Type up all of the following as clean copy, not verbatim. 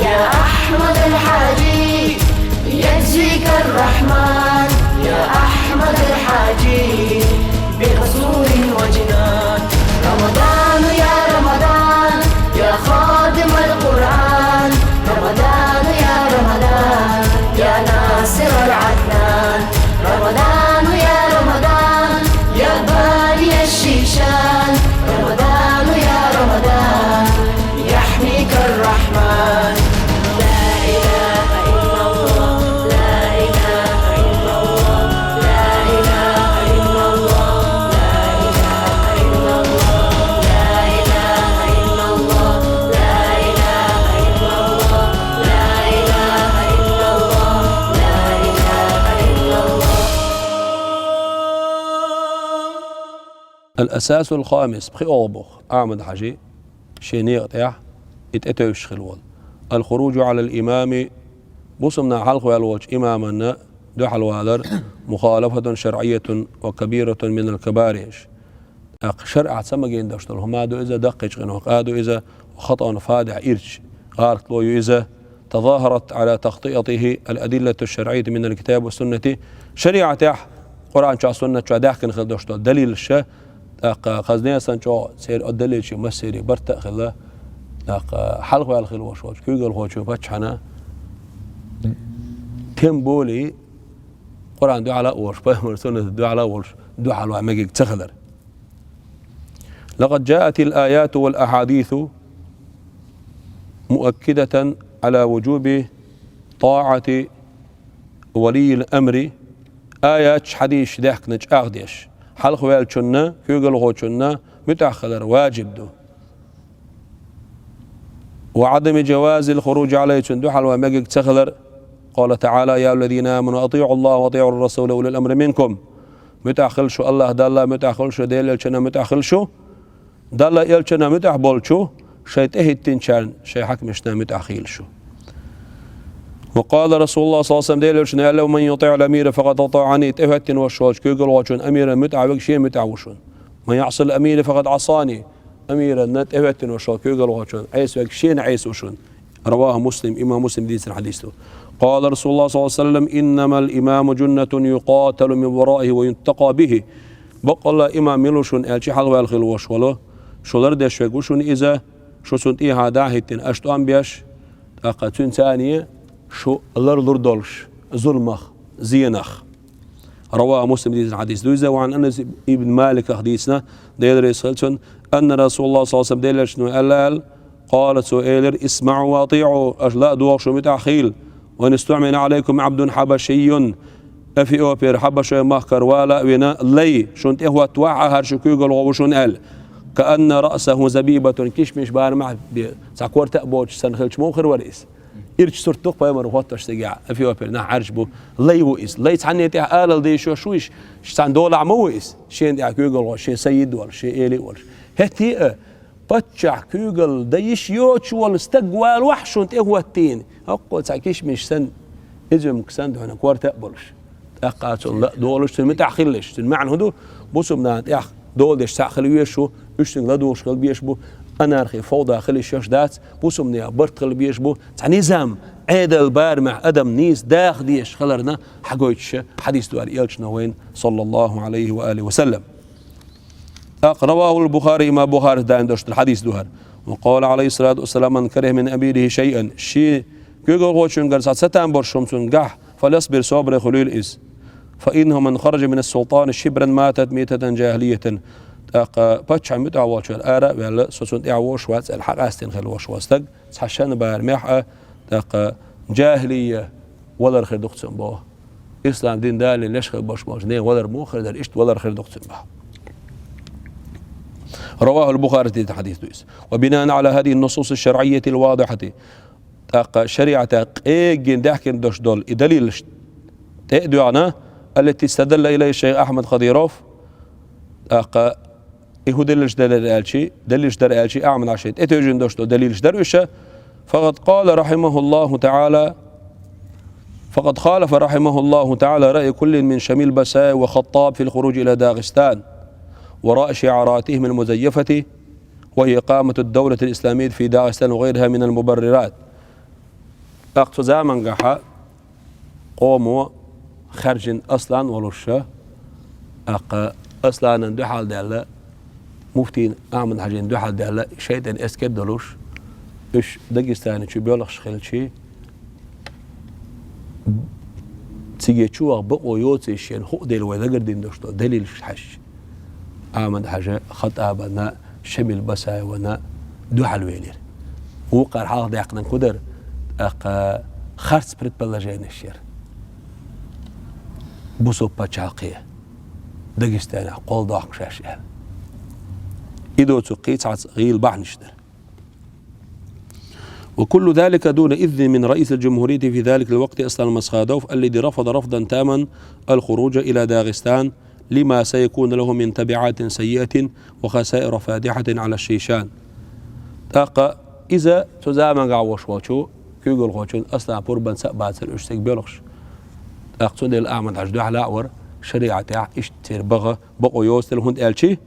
يا أحمد الحاجي يجزيك الرحمن، يا أحمد الحاجي بقصور وجنان. رمضان يا رمضان يا خادم القرآن، رمضان يا رمضان يا ناصر العدنان، رمضان يا رمضان يا باني الشيشان، رمضان يا رمضان يحميك الرحمن. لا إله إلا الله، لا إله إلا الله، لا إله إلا الله، لا إله إلا الله، لا إله إلا الله، لا إله إلا الله، لا إله إلا الله، لا إله إلا الله. الأساس الخامس بخي أوبخ أعمد حاجي شينيق تيح اتأتوش خلوال الخروج على الإمام بصمنا حلق والوجه إمامنا دحل وهذر مخالفة شرعية وكبيرة من الكبائر. شرع سمجين دشتل هم هذا إذا دقج غنوق هذا إذا خطأ فادح إرش غارت له إذا تظاهرت على تخطئته الأدلة الشرعية من الكتاب والسنة شريعة يح قرآن شا سنة شا دحكن خل دشتل دليل الشا قصدنا سنشو سير الدليل شو مسيري برتأ خلا حلق والخل وشوش كيقول هو شو بتشحنا كم بولي قرآن دو على أورش بهم سنة دو على أورش دو على مجيك تخلر. لقد جاءت الآيات والأحاديث مؤكدة على وجوب طاعة ولي الأمر. آيات حديث دحك نج أغديش حلق والشنا كيقول هو شنا متأخر واجب دو وعدم جواز الخروج عليه دو على مجيك تخلر. قال تعالى يا الذين آمنوا أطيعوا الله وأطيعوا الرسول وأولي الأمر منكم. متأخلشو الله دالله متأخلشو ديل يلشنا متأخلشو دالله يلشنا متأخبولشو شيء تهتنشان شيء حكمشنا متأخيلشو. وقال رسول الله صلى الله عليه وسلم ديل يلشنا لو من يطيع الأمير فقد أطاعني تهتن وشوش كيقول وشون أميرا متعوق شيء متعوشون من يعصي الأمير فقد عصاني أميرا نت تهتن وشوش كيقول وشون عيس شيء عيس وشون. رواه مسلم إمام مسلم ديس الحديث. قال رسول الله صلى الله عليه وسلم إنما الإمام جنة يقاتل من ورائه وينتقى به. بقى إمام ملوشون ألشي حلوة الخلوش ولا شو لردش وشون إذا شو سنتي هذا هتن أشتو أم بيش أقتون ثانية شو لردولش ظلمخ زينخ. رواه مسلم ديس الحديث. دوزا وعن أنس ابن مالك حديثنا دير رسالتون أن رسول الله صلى الله عليه وسلم دير شنو قال قال سؤال اسمعوا واطيعوا أجلاء دوغ شو متأخيل وإن استعمل عليكم عبد حبشي أفيوبير حبشي مخكر ولا ونا لي شنت هو توعى هرشكوغل وشون قال كأن رأسه زبيبة كشمش بارمع ساكور تأبوش سنخلش موخر ورئيس إرش سرتوق بيمر وقتش تجع أفيوبير نح عرجبو لي وئيس لي تعني تقال دي شويش شان دولع موئيس شين يعكوغل وشين سيد ولا شيء إلي ولا هتي بتشع كوغل ديش يوتش والاستقوال وحشون هو التين أقول ساكيش مش سن إجم كسند هنا كوار تقبلش تقاتل لا دولش متأخلش المعنى هدو بوسمنا يا دول ديش تأخل ويشو يشتن لا دوش قلبي يشبو أنارخي فوضى خليش يش دات بوسمنا برت قلبي يشبو نظام عيد البار مع أدم نيس داخ ديش خلرنا حقويتش حديث دوار يلشنا وين صلى الله عليه وآله وسلم. رواه البخاري ما بخاري دائم دشت الحديث دوهر. وقال عليه الصلاة والسلام من كره من أميره شيئا شيء كيقول غوشون قرصات ستان برشمسون قح فليصبر صبر خليل إز فإنه من خرج من السلطان شبرا ماتت ميتة جاهلية. باتش عم يتعوش الآراء ولا سوسون تعوش واتس الحق أستن خلوش واستق حشان بارميح جاهلية ولا خير دكتور باه إسلام دين دالي ليش خير باش ماجنين ولا موخر دار إشت ولا خير دكتور باه. رواه البخاري في حديث دويس. وبناء على هذه النصوص الشرعية الواضحة شريعة إيجين دحكن دوش دول دليل تأدوانا التي استدل إليه الشيخ أحمد خضيروف إهو دليلش دليلش در ألشي أعمل عشيت إتوجين دوش دول دليلش دروشة فقد قال رحمه الله تعالى فقد خالف رحمه الله تعالى رأي كل من شميل بساء وخطاب في الخروج إلى داغستان وراء شعاراتهم المزيفة وهي إقامة الدولة الإسلامية في داغستان وغيرها من المبررات. أقصى زمن قحا قوموا خرج أصلا ولوشة أصلا دو حال دالة مفتي أعمل حاجين دو حال دالة شيطان أسكت دلوش إيش دقيستاني شو بيولخ شخيل شي تيجي شو بقوا يوتش يعني هو ديل وذا قردين دوشتو دليل حش أعمل حاجة خطأ بنا شمل بساي ونا دو حال ويلير وقار حال داقنا كدر خرس بريت بلاجين الشير بوسو باتشاقية دقيستاني قول ضاق شاشة إذا تقيت غيل بعنشتر وكل ذلك دون إذن من رئيس الجمهورية في ذلك الوقت أصلا المسخادوف الذي رفض رفضا تاما الخروج إلى داغستان لما سيكون له من تبعات سيئة وخسائر فادحة على الشيشان تاقا إذا تزامن قاوش وشو كيقول خوشون أصلا بوربان سأبات سلوشتك بيلغش تاقتون دي الأعمد عجدوح لاور شريعة اشتر بغا بقو يوستل هند ألشي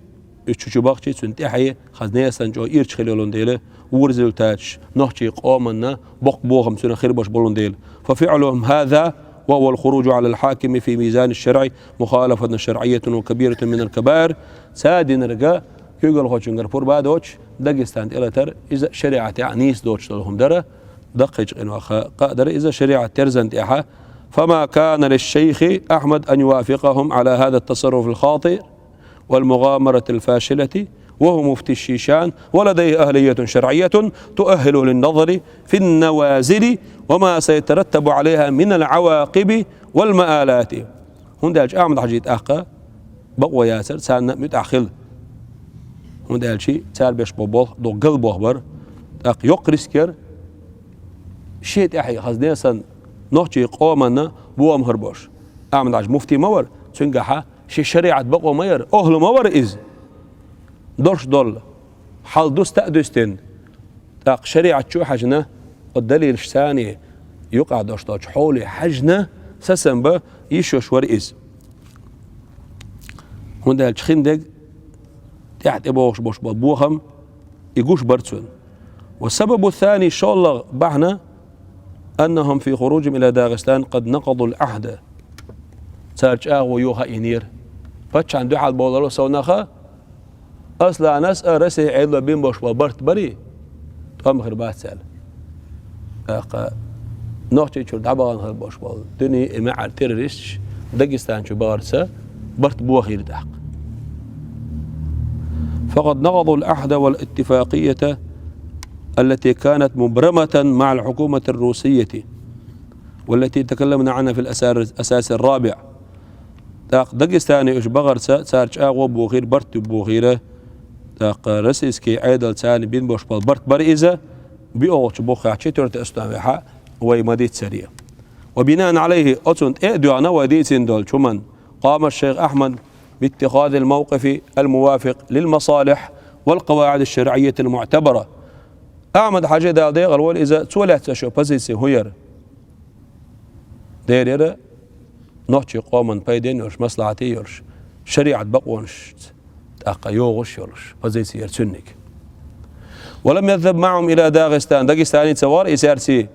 اشتشو بغشي سنتحي خزنية سنجو إيرش خليلون ديله ورزل تاتش نحشي قومنا بق بوهم سنة خير باش بولون ديل ففعلهم هذا وهو الخروج على الحاكم في ميزان الشرعي مخالفة شرعية وكبيرة من الكبائر سادين رجاء كيقول خوشنجر فور بادوش دقستان إلى تر إذا شريعة عنيس دوش لهم درة دقج إنه قادر إذا شريعة ترزنت إحا فما كان للشيخ أحمد أن يوافقهم على هذا التصرف الخاطئ والمغامرة الفاشلة وهو مفتي الشيشان ولديه أهلية شرعية تؤهل للنظر في النوازل وما سيترتب عليها من العواقب والمآلات هنداج أعمد حجيت أخا بقوى ياسر سالنا متأخل هنداج شيء سال بيش بوبوه دو قلب أخبر يقرسكر شيء أحي خزنيسا نحكي قومنا بوام هربوش أعمد حج مفتي مور تنقحا شي شريعة بقوى مير أهل مور إز دورش دول حال دوست تأدوستين تاق شريعة شو حجنا الدليل الثاني يقع دوشتاج حولي حجنا سسنبا يشوش ورئيز هنده الشخندق تحت إبوش بوش بوخم يقوش برتسون والسبب الثاني إن شاء الله بعنا أنهم في خروجهم إلى داغستان قد نقضوا العهد سارج ويوها إنير فتش عن دوحة البولارو سوناخا أصلا ناس رسي عيدوا بين بوش وبرت بري تقام خربات سال نوحتي شو دعبان هالبوش بول دني مع التيروريست داغستان شو بارسا برت بوخير دحق فقد نقضوا العهد والاتفاقية التي كانت مبرمة مع الحكومة الروسية والتي تكلمنا عنها في الأساس الرابع داغستاني إيش بغر سارج أغو بوغير برت بوغيره تاق رسيسكي عيدل ثاني بين بوش برت بريزة بيوغش بوخا تشتر تستمعها ويمديت سريع وبناء عليه أتونت إعدوانا وديتين دول شمن قام الشيخ أحمد باتخاذ الموقف الموافق للمصالح والقواعد الشرعية المعتبرة أعمد حاجة دالدي غلول إذا تولت شو بزيسي هير دير نحكي قوما بايدين يرش مصلحتي يرش شريعة بقونش تاقا يوغش يرش بزيسي يرسنك ولم يذهب معهم إلى داغستان سوار إسارسي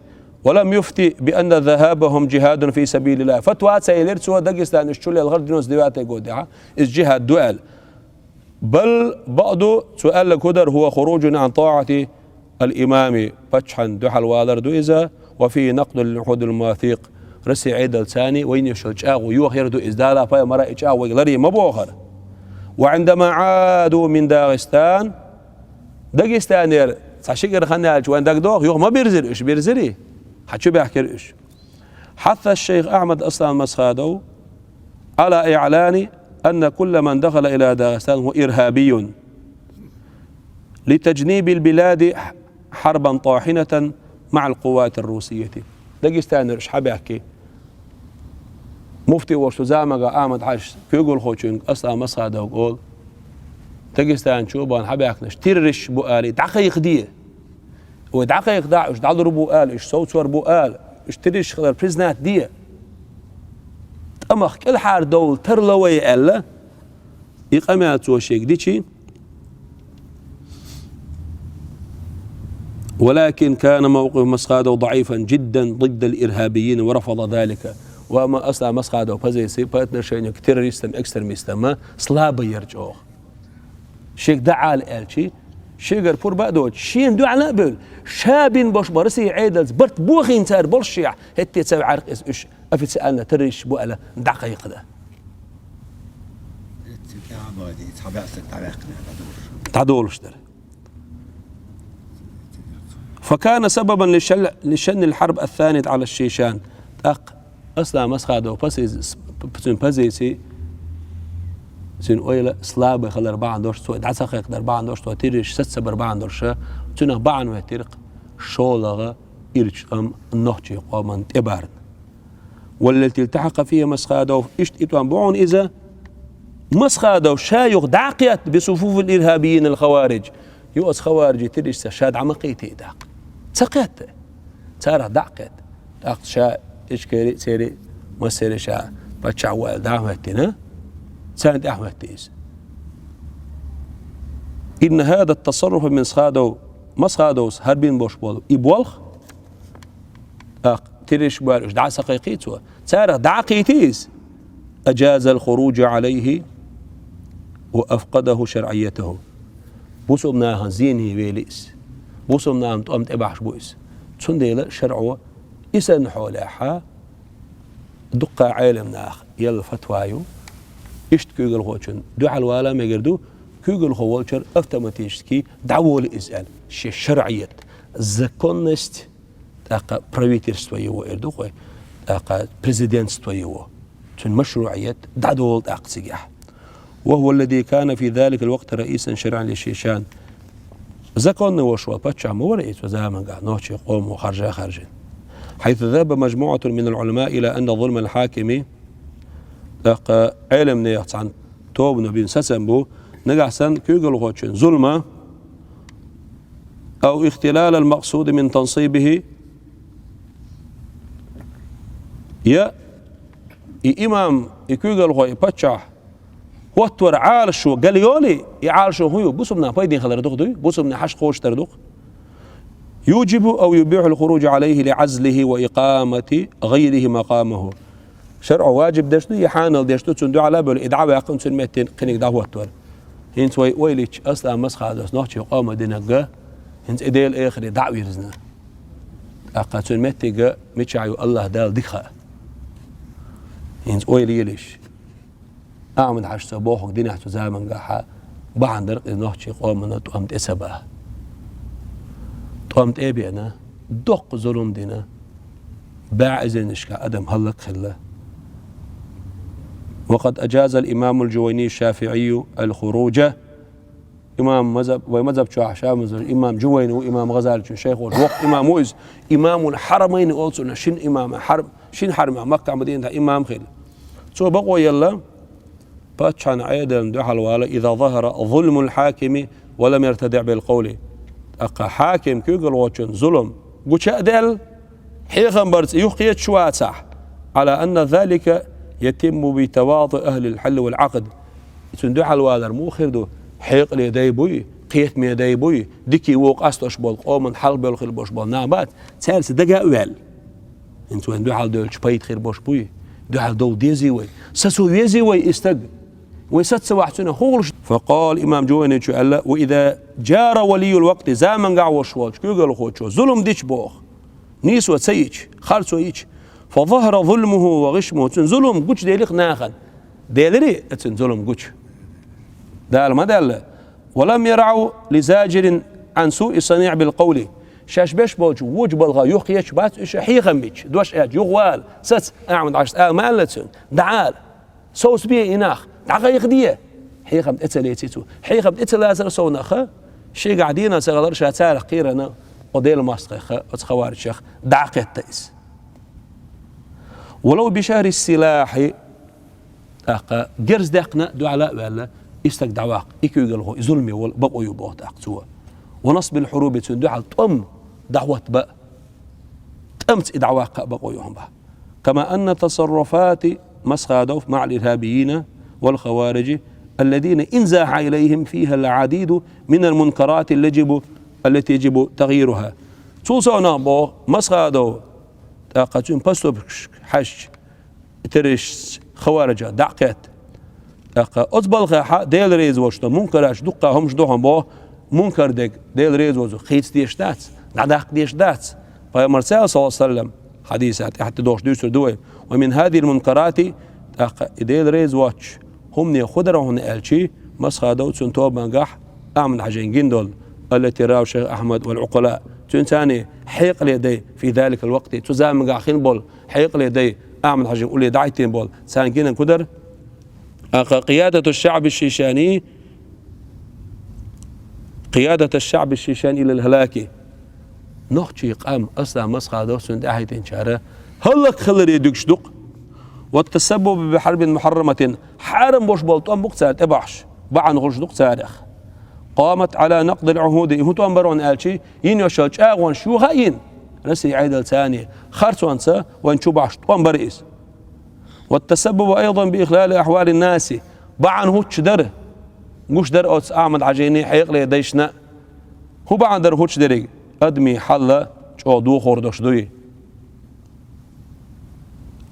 ولم يفتي بأن ذهابهم جهاد في سبيل الله فتوى سيلير سوى داغستان الشولي الغرب نوز ديواتي قودها إز جهاد دوال بل بعض سؤال لكدر هو خروج عن طاعة الإمام فتحان دوحل والر دوئزة وفي نقد العهود المواثيق رسي عيد الثاني وين يشوج أغو يوخير دو إزدالا فاي مرا إج أغو يغلري مبوخر وعندما عادوا من داغستان داغستانير ساشيكر خنالج وين داك دوغ يوخ ما بيرزر إيش بيرزري حتشو بيحكر إيش حث الشيخ أحمد أصلا مسخادو على إعلان أن كل من دخل إلى داغستان هو إرهابي لتجنيب البلاد حربا طاحنة مع القوات الروسية داغستان إيش حبيحكي مفتي وشو زامغا أحمد حاج كيقول خوشين أصلا مسخادو قول داغستان شوبان حبيحكنش تيرش بؤالي دقيق ديه ودقيق داع إيش دعضروا بؤال إيش صوتور بؤال إيش تريش خلال بريزنات ديه أمخ كل حار دول ترلوي ألا إقامات وشيك ديشي ولكن كان موقف مسخادو ضعيفا جدا ضد الإرهابيين ورفض ذلك. وما أصلا مسخادو بزيسي باتنا شيء تيروريستم اكسترميستم ما صلابة يرجعوه شيك دعا الالشي شيغر بور بعدو شين دو على بول شابين باش برسي عيدلز برت بوخين تار بولشيع هتي تسوي عرق ايش افت سالنا تريش بوأله دقيقه ده تعدولش در. فكان سببا لشن الحرب الثانية على الشيشان. أصلا مسخادو بسيسي سين اويلا سلابه خلر بعض دورش تو دعسخ در بعض دورش تو تيرش ست بر بعض دورش تنا بعض وترق شولغه إرشام النهجي قامن تبارن والتي التحق فيها مسخادو اشت اتوان بعون إذا مسخادو شايخ دعقيت بصفوف الإرهابيين الخوارج يؤس خوارج تريش شاد عمقيتي داق سقيت تارا دعقيت داق شا إشكري سيري مسيري شا بتشع والدعمتنا ساند أحمد تيس. إن هذا التصرف من مسخادوس هربين بوش بولو إبوالخ تريش بارش دع سقيقيتوا تارا دعقيتيس أجاز الخروج عليه وأفقده شرعيته. بوسمنا زيني ويليس بوسمنا متقمت إباحش بويس تسنديلا شرعه إسان حولاحا دقا عالم ناخ يلا فتوايو إشت كيغل خوشن دو حلوالا ميقردو كيغل خوشن أفتماتيشتكي دعوه لإزال شي شرعية زكونست تاقا براويتيرستو يو إردو خوي تاقا بريزيدنتستو يو تن مشروعية دعوه لأقسيح. وهو الذي كان في ذلك الوقت رئيسا شرعا للشيشان. زكون وشوا باتشا مو رئيس وزامن قاعد نوشي قوم وخرجا خارجين. حيث ذهب مجموعة من العلماء إلى أن ظلم الحاكم علم نيحت عن توب نبين سسنبو نجحسن كيقول غوتشن ظلمة أو اختلال المقصود من تنصيبه يا إمام يكيقول غوي باتشا وتر عالشو قال يولي يعالشو هو بوسمنا بايدين خلر دغدوي بوسمنا حش خوش تردوق يوجب أو يبيح الخروج عليه لعزله وإقامة غيره مقامه. شرع واجب دشتو يحانل دشتو تندو على بول إدعاء يقوم سنمتين قنق دهوتور هنت ويليش أصلا مسخادس نوحي قامة دينقا هنت إديل إخري دعوي رزنا أقا سنمتين متشعيو الله دال دخا هنت ويليش أعمل حشتا بوحك دين احتو زامن قاحا بعندر نوحي قامة تقامت إسابها تقامت إيه بينا دق ظلم دينا باع إذنشكا أدم هلق خلا. وقد أجاز الإمام الجويني الشافعي الخروج إمام مذهب ومذهب شام إمام جويني وإمام غزالي شيخ وقت إمام موز إمام الحرمين أولسون شن إمام حرم شن حرم مكة مدينة إمام خيل سو بقوا يلا باتشان عيدا دحل والا إذا ظهر ظلم الحاكم ولم يرتدع بالقول أقا حاكم كيقول واتشن ظلم قوش أدل حيخن برز يخيت شواتح على أن ذلك يتم بتواضع أهل الحل والعقد تندو حلوالر مو خيردو حيق لي دايبوي قيت مي دايبوي ديكي ووق أستوش بول قومن حل بول خير بوش بول نعبات سالس دقا أول انتو اندو حل دول شبايت خير بوش بوي دو حل دول ديزي وي سسو يزي وي استق ويست واحتنا خولش. فقال إمام جويني شو قال وإذا جار ولي الوقت زامن قاع وشوالش كيو قالوا خوتشو ظلم ديش بوخ نيس وتسيج خالص ويج فظهر ظلمه وغشمه ظلم قوش ديليق ناخن ديلري ظلم قوش دال ما دال ولم يرعوا لزاجر عن سوء صنيع بالقول شاش بيش بوج وجب الغا يخيش بات ايش حيخن بيش دوش اج يغوال ست اعمد عشت ما قالتن دعال سوس بيه اناخ دقايق دي حيخم اتليتيتو حيخم اتلازر سونخه شي قاعدين سغلر شاتار قيرنا وديل ماسخ خوارج شيخ دعقه تيس ولو بشهر السلاح اقا جرز دقنا دو على ولا استك دعواق يكيغلو ظلمي وبقوا يبوه تاقتوا ونصب الحروب تندو على طم دعوه بقى تمت دعواق بقوا يهم بقى. كما ان تصرفات مسخادوف مع الارهابيين والخوارج الذين انزاح اليهم فيها العديد من المنكرات التي يجب تغييرها توصلنا بو مسخادو تاقتون بستو حش تريش خوارجة دعكت تاقا أطبال خاحة ديل ريز وشتو منكرش دقا همش دوهم بو منكر ديل ريز وزو خيت ديش دات نعداق ديش دات فمرسال صلى الله عليه وسلم حديثات حتى دوش دوسر دوي ومن هذه المنكرات تاقا ديل ريز واتش هم يخدرهن الشي مسخادو تنتوب منقح أعمل حاجين جندول التي راو الشيخ أحمد والعقلاء تنتاني حيق ليدي في ذلك الوقت تزام مقاخين بول حيق ليدي أعمل حاجة يقول لي دعيتين بول سانكين كدر قيادة الشعب الشيشاني قيادة الشعب الشيشاني إلى الهلاك نحكي قام أصلا مسخة دوسن دعيتين شارة هلك خلر يدوك شدق والتسبب بحرب محرمة حارم بوش بولتون بقتال تبعش بعن غش دق تاريخ قامت على نقض العهود يهوتو أمبرون آلشي ين يشوش آغوان شو غاين رسي عيد ثاني خرطوانسا وانشو بعش طوان برئيس والتسبب أيضا بإخلال أحوال الناس بعن هوتش در قوش در أوتس أعمد عجيني حيق لي ديشنا هو بعن در هوتش دريق أدمي حل شو دو خوردوش دوي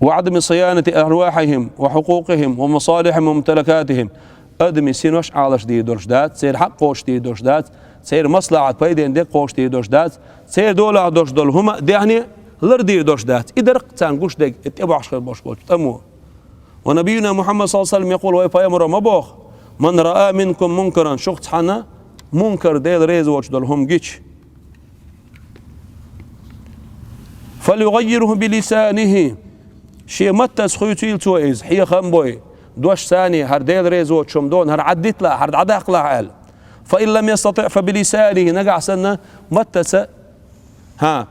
وعدم صيانة أرواحهم وحقوقهم ومصالحهم وممتلكاتهم أدمي سينوش عالش دي دوشدات سير حق قوش دي دوشدات سير مصلحة بيدين دي قوش دي دوشدات سير دولة دوش دول هما دي لردي دوشدات إدرق تانقوش دي اتبعش خير بوش بوش تمو ونبينا محمد صلى الله عليه وسلم يقول ويفا يمر مبوخ من رأى منكم منكرا شخص حنا منكر ديل ريز وش دول هم جيش فليغيره بلسانه شيء متى سخيتيل تويز حي خمبوي دوش ثاني هر ديل ريزو تشمدون هر عدت لا هر عداق لا عال فإن لم يستطع فبلسانه نقع سنة متى ها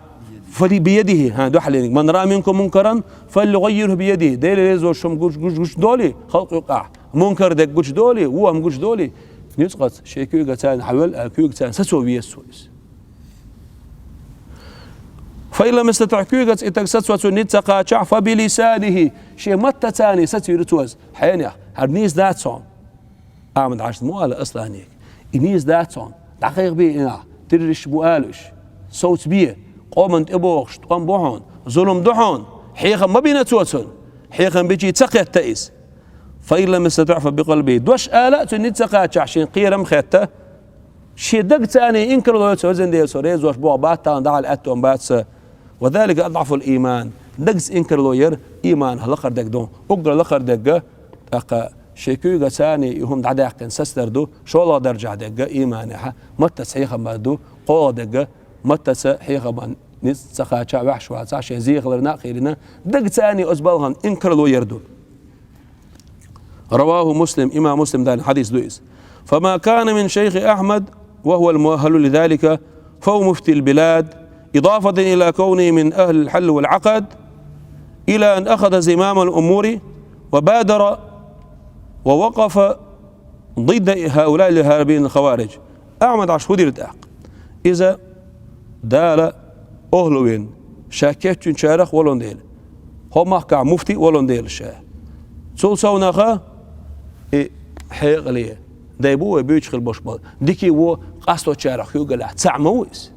فلي بيده ها دوحلين من رأى منكم منكرا فليغيره بيده ديل ريزو شم جوش دولي خلق يقع منكر دك جوش دولي هو هم جوش دولي نسقط شيء كيو قتان حول كيو قتان سسو بيسويس فإن لم يستطع كيوغت إتكسسوة نتقاطع فبلسانه شيء متى ثاني ستيرتوز حينيا هرنيز داتسون أعمد عشت مؤال أصلا هيك إنيز داتسون دقيق بي إنا ترش بؤالش صوت بيه قومنت إبوغش تقوم بوحون ظلم دحون حيخا ما بينا توتون حيخا بيجي تقية تئس فإن لم يستطع فبقلبه دوش آلات نتقاطع شين قيرم خيته شيء دق ثاني إنكر لو يتوزن ديل سوريز وش بوع باتا دع الأتوم باتس وذلك أضعف الإيمان دقس إنكر لوير إيمان هلقر دق دون أقر لقر دق أقا شيكوغا ثاني يهم دعاقن سستردو شو الله درجة دق إيمانها متى صحيحة مادو قول دق متى صحيحة من نسخة وحش وعصا شيء زي غلرنا خيرنا دق ثاني أزبالهم إنكر لوير دو رواه مسلم إمام مسلم دان حديث دويس فما كان من شيخ أحمد وهو المؤهل لذلك فهو مفتي البلاد إضافة إلى كونه من أهل الحل والعقد إلى أن أخذ زمام الأمور وبادر ووقف ضد هؤلاء الهاربين الخوارج أحمد عشودي لتأق إذا دال أهلوين شاكيت شارخ ولون ديل هم محكع مفتي ولون ديل الشاه سول سوناخا حيق ليه دايبوه بيوش خل بوشبال ديكي و قصدو شارخ يوغلا تعمويس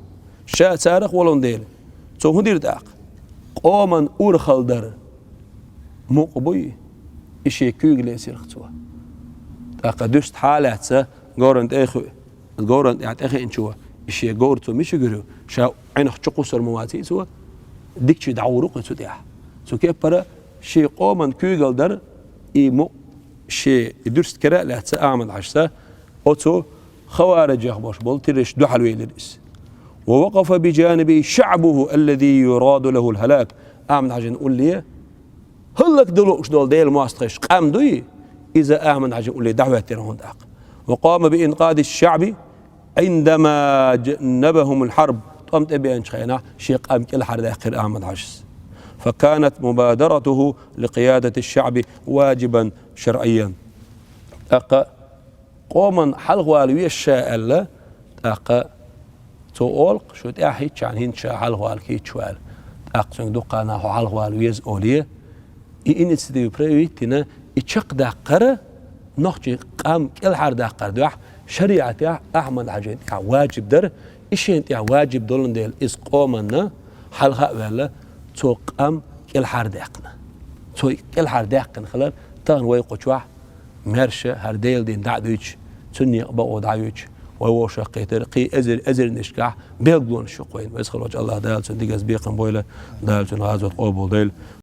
شا شارخ ولون ديل سو هندير داق قومن اور خلدر مقبوي إشي كيوغلا سيرختوا داق دوست حالات سا غورند اخو غورند يعني اخي انشوا إشي غورتو مش يغرو شا عينخ تشقصر مواتي سوا ديكشي دعورق سو ديح سو كيف برا شي قومن كيوغل در اي مو شيء درست كرا لا تعمل عشتا أوتو خوارج يخبش بولترش دحل ويلرس ووقف بجانبه شعبه الذي يراد له الهلاك أعمل عشان نقول لي هلك دلوش دول ديل مواستخش قام دوي إذا أعمل عشان نقول لي دعوة ترهون داق وقام بإنقاذ الشعب عندما جنبهم الحرب قمت بأن شخينا شيء قام كل حرد آخر أعمل عشس فكانت مبادرته لقيادة الشعب واجبا شرعيا أقا قوما حلغوال ويشاء أقا تولق شو تأحي كان هنشا حلغوال كي تشوال أقسم دقنا حلغوال ويز أوليه إن تستديو بريويتنا إتشق دقرة نخشي قام كل حر دقر دوح شريعة أحمد عجين واجب در إيش أنت يا واجب دولن ديل إسقامنا حلقة ولا توقم الحردقنا توي الحردقنا خلال تان ويقطع مرشة هرديل دين دعويش سني بقود عيوش وهو شقيتر قي أزر نشكح بيقدون شقوين ويسخل وجه الله دال سندق أزبيقا بويلة دال سن هذا القبول ديل